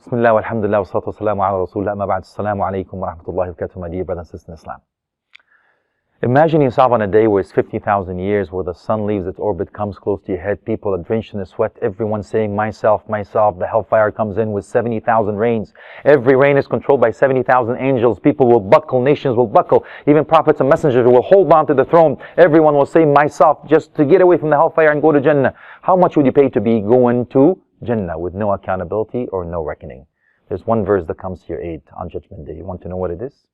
Bismillah, walhamdulillah, wa salatu wa salamu ala rasulullah, ma ba'd, assalamu alaikum wa rahmatullahi wa barakatuh, my dear brothers and sisters in Islam. Imagine yourself on a day where it's 50,000 years, where the sun leaves its orbit, comes close to your head, people are drenched in the sweat, everyone saying, myself, myself, the hellfire comes in with 70,000 rains. Every rain is controlled by 70,000 angels, people will buckle, nations will buckle, even prophets and messengers will hold on to the throne. Everyone will say, myself, just to get away from the hellfire and go to Jannah. How much would you pay to be going to Jannah with no accountability or no reckoning? There's one verse that comes to your aid on Judgment Day. You want to know what it is?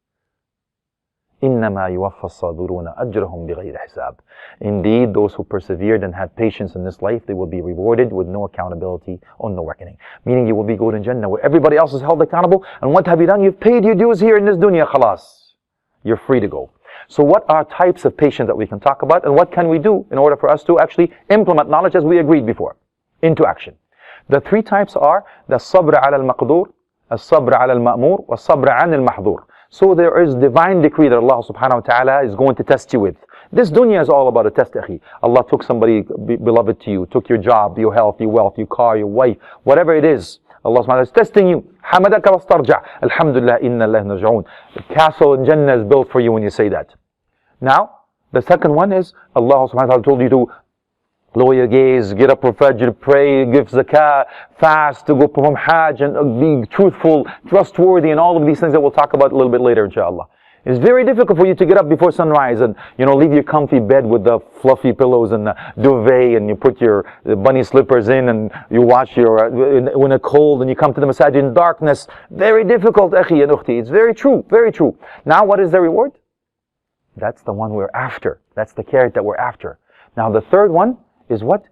إِنَّمَا يُوَفَّى الصَّابِرُونَ أَجْرَهُمْ بِغَيْرِ حِسَابٍ. Indeed, those who persevered and had patience in this life, they will be rewarded with no accountability or no reckoning. Meaning you will be going to Jannah where everybody else is held accountable. And what have you done? You've paid your dues here in this dunya, khalas. You're free to go. So what are types of patience that we can talk about, and what can we do in order for us to actually implement knowledge as we agreed before into action? The three types are the sabr ala al-maqdur, al-sabr ala al-ma'mur, wa sabr an al-mahdhur. So there is divine decree that Allah subhanahu wa ta'ala is going to test you with. This dunya is all about a test, akhi. Allah took somebody beloved to you, took your job, your health, your wealth, your car, your wife, whatever it is. Allah subhanahu wa ta'ala is testing you. Hamadaka wastarja'. Alhamdulillah, inna Allah narja'un. The castle in Jannah is built for you when you say that. Now, the second one is Allah subhanahu wa ta'ala told you to lower your gaze, get up for Fajr, pray, give zakah, fast, to go perform Hajj, and be truthful, trustworthy, and all of these things that we'll talk about a little bit later, inshallah. It's very difficult for you to get up before sunrise and, leave your comfy bed with the fluffy pillows and the duvet, and you put your bunny slippers in, and you watch when it's cold, and you come to the masajid in darkness. Very difficult, akhi and ukhti. It's very true, very true. Now, what is the reward? That's the one we're after. That's the carrot that we're after. Now, the third one is what?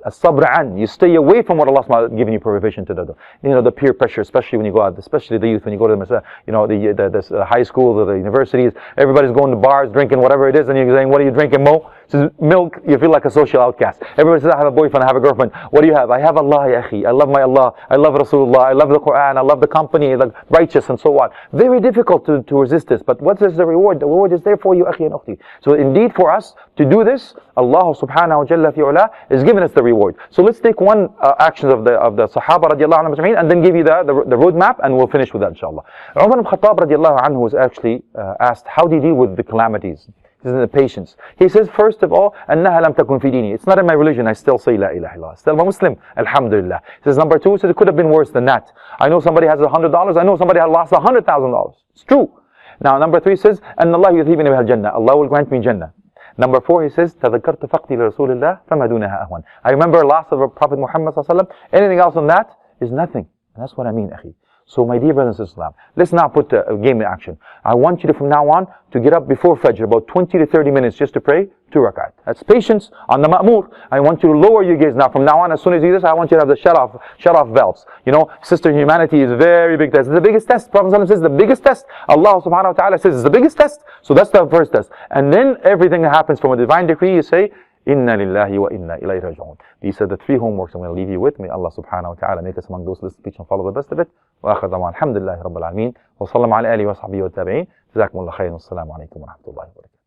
As-sabr an. You stay away from what Allah has given you prohibition to do. The peer pressure, especially when you go out, especially the youth, when you go to the high schools or the universities, everybody's going to bars, drinking whatever it is, and you're saying, what are you drinking, Mo? Says, milk. You feel like a social outcast. Everybody says, I have a boyfriend, I have a girlfriend. What do you have? I have Allah, ya akhi. I love my Allah. I love Rasulullah. I love the Quran. I love the company, the righteous, and so on. Very difficult to resist this. But what is the reward? The reward is there for you, akhi and ukhti. So indeed, for us to do this, Allah subhanahu wa jalla fi'ula is giving us the reward. So let's take one actions of the Sahaba radiallahu anhu and then give you the roadmap, and we'll finish with that, inshallah. Umar ibn Khattab radiallahu anhu was actually asked, how do you deal with the calamities? This is the patience. He says, first of all, أَنَّهَا لَمْ تَكُنْ فِي دِينِي. It's not in my religion, I still say La ilaha illallah. Still a Muslim, alhamdulillah. He says, number two, he says, it could have been worse than that. I know somebody has $100, I know somebody has lost $100,000. It's true. Now, number three says, أَنَّ اللَّهُ يُذْهِبُنِي بِهَا الْجَنَّةِ. Allah will grant me Jannah. Number four, he says, تَذَكَّرْتُ فَقْدِي لِرَسُولِ اللَّهِ فَمَا دُونَهَا أَهْوَنَ. I remember loss of Prophet Muhammad sallallahu alaihi wasallam. Anything else than that is nothing. And that's what I mean, akhi. So my dear brothers and sisters, let's now put a game in action. I want you to, from now on, to get up before Fajr, about 20 to 30 minutes just to pray 2 rakat. That's patience on the ma'mur. I want you to lower your gaze. Now from now on, as soon as you do this, I want you to have the shut off valves. Sister, humanity is a very big test. It's the biggest test. Prophet says the biggest test. Allah subhanahu wa ta'ala says it's the biggest test. So that's the first test. And then everything that happens from a divine decree, you say, Inna lillahi wa inna ilayhi raji'un. These are the three homeworks I'm going to leave you with. May Allah subhanahu wa ta'ala make us among those who listen, speak, and follow the best of it. Wa akhir da'wan. Alhamdulillahi rabbil alameen. Wa sallam ala alihi wa sahbihi wa tabi'in. Jazakumullah khairan. Assalamu alaikum wa rahmatullahi wa barakatuh.